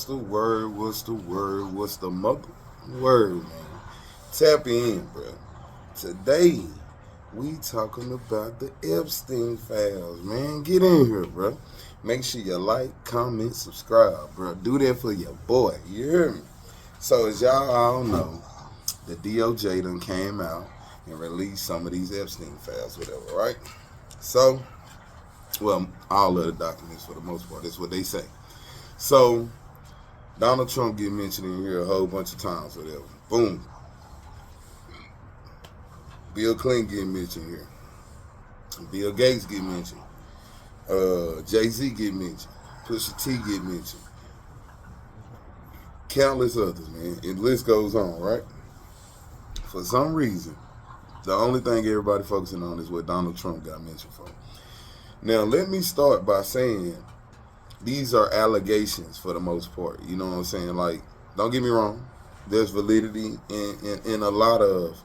the word? What's the word? What's the mother word, man? Tap in, bro. Today, we talking about the Epstein files, man. Get in here, bro. Make sure you like, comment, subscribe, bro. Do that for your boy. You hear me? So, as y'all all know, the DOJ done came out and released some of these Epstein files, whatever, right? So, well, all of the documents for the most part. That's what they say. So, Donald Trump get mentioned in here a whole bunch of times, whatever. Boom. Bill Clinton get mentioned here. Bill Gates get mentioned. Jay-Z get mentioned. Pusha T get mentioned. Countless others, man. And the list goes on, right? For some reason, the only thing everybody focusing on is what Donald Trump got mentioned for. Now, let me start by saying these are allegations for the most part. You know what I'm saying? Like, don't get me wrong. There's validity in a lot of,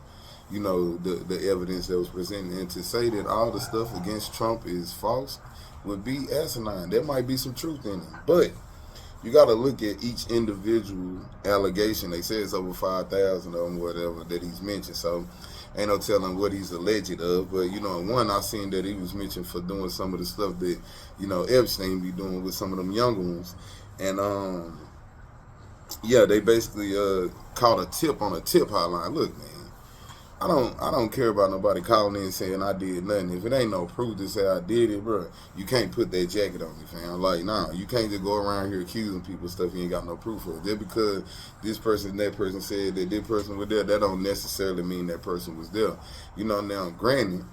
the evidence that was presented. And to say that all the stuff against Trump is false would be asinine. There might be some truth in it. But you got to look at each individual allegation. They say it's over 5,000 of them, whatever, that he's mentioned. So ain't no telling what he's alleged of. But, one, I seen that he was mentioned for doing some of the stuff that, Epstein be doing with some of them younger ones. And, yeah, they basically caught a tip on a tip hotline. Look, man, I don't care about nobody calling in saying I did nothing. If it ain't no proof to say I did it, bro, you can't put that jacket on me, fam. Like, nah, you can't just go around here accusing people of stuff you ain't got no proof of. Just because this person, that person said that this person was there, that don't necessarily mean that person was there. Now, granted,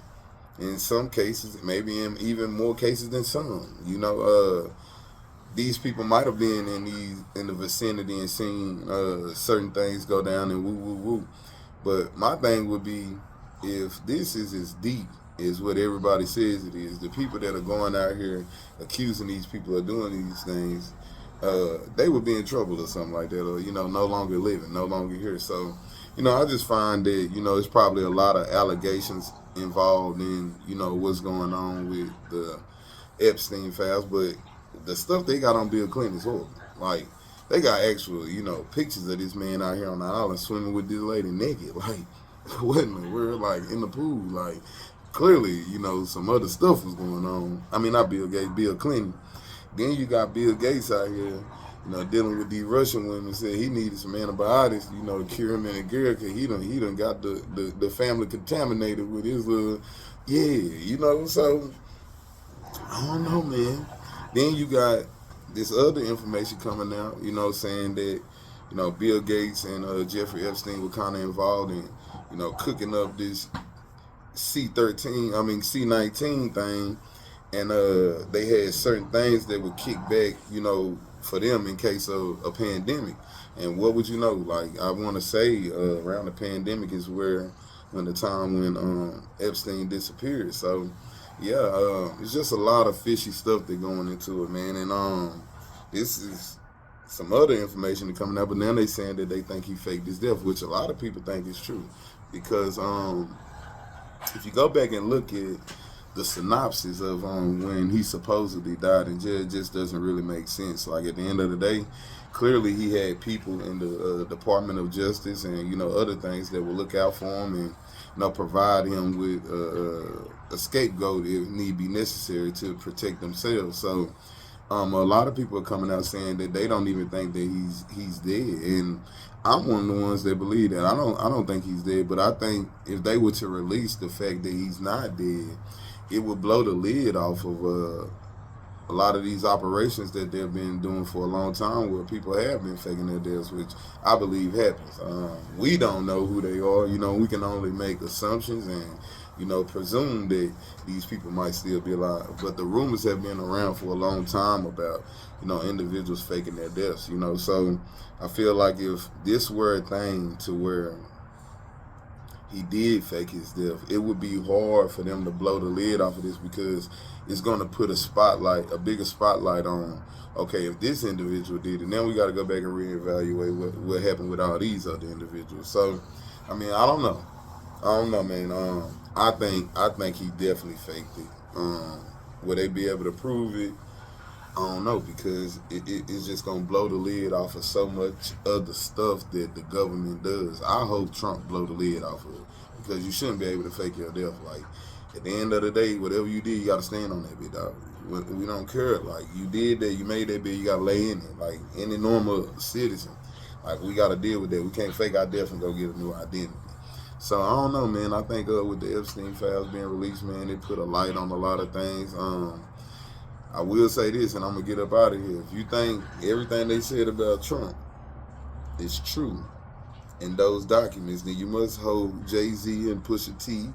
in some cases, maybe in even more cases than some, these people might have been in the vicinity and seen certain things go down and woo woo woo. But my thing would be, if this is as deep as what everybody says it is, the people that are going out here accusing these people of doing these things, they would be in trouble or something like that, or no longer living, no longer here. So, I just find that it's probably a lot of allegations involved in what's going on with the Epstein files, but the stuff they got on Bill Clinton is horrible. Like, they got actual, pictures of this man out here on the island swimming with this lady naked. Like, what in the world? Like, in the pool. Like, clearly, some other stuff was going on. I mean, not Bill Gates, Bill Clinton. Then you got Bill Gates out here, dealing with these Russian women. Said he needed some antibiotics, to cure him and a girl, because he done got the family contaminated with his little, so, I don't know, man. Then you got this other information coming out, saying that, Bill Gates and Jeffrey Epstein were kind of involved in, cooking up this C19 thing, and they had certain things that would kick back, for them in case of a pandemic. And what would you know? Like, I want to say around the pandemic is when the time when Epstein disappeared. So, yeah, it's just a lot of fishy stuff that going into it, man. And this is some other information that coming out, but now they saying that they think he faked his death, which a lot of people think is true, because if you go back and look at the synopsis of when he supposedly died, and just doesn't really make sense. Like, at the end of the day, clearly he had people in the Department of Justice and other things that will look out for him and provide him with a scapegoat if need be necessary to protect themselves. So a lot of people are coming out saying that they don't even think that he's dead, and I'm one of the ones that believe that. I don't think he's dead, but I think if they were to release the fact that he's not dead, it would blow the lid off of a lot of these operations that they've been doing for a long time, where people have been faking their deaths, which I believe happens. We don't know who they are. We can only make assumptions and presume that these people might still be alive. But the rumors have been around for a long time about individuals faking their deaths. So I feel like if this were a thing to where he did fake his death, it would be hard for them to blow the lid off of this, because it's going to put a bigger spotlight on, okay, if this individual did it, now we got to go back and reevaluate what happened with all these other individuals. So, I mean, I don't know, man. I think he definitely faked it. Will they be able to prove it? I don't know because it's just gonna blow the lid off of so much other stuff that the government does. I hope Trump blow the lid off of it because you shouldn't be able to fake your death. Like at the end of the day, whatever you did, you gotta stand on that bit, dog. We don't care. Like you did that, you made that bit, you gotta lay in it. Like any normal citizen, like we gotta deal with that. We can't fake our death and go get a new identity. So I don't know, man. I think with the Epstein files being released, man, it put a light on a lot of things. I will say this, and I'm gonna get up out of here. If you think everything they said about Trump is true in those documents, then you must hold Jay-Z and Pusha T,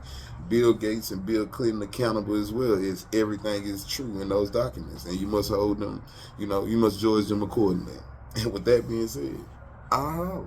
Bill Gates and Bill Clinton accountable as well. Is everything is true in those documents, and you must hold them. You know, you must judge them accordingly. And with that being said, I hope.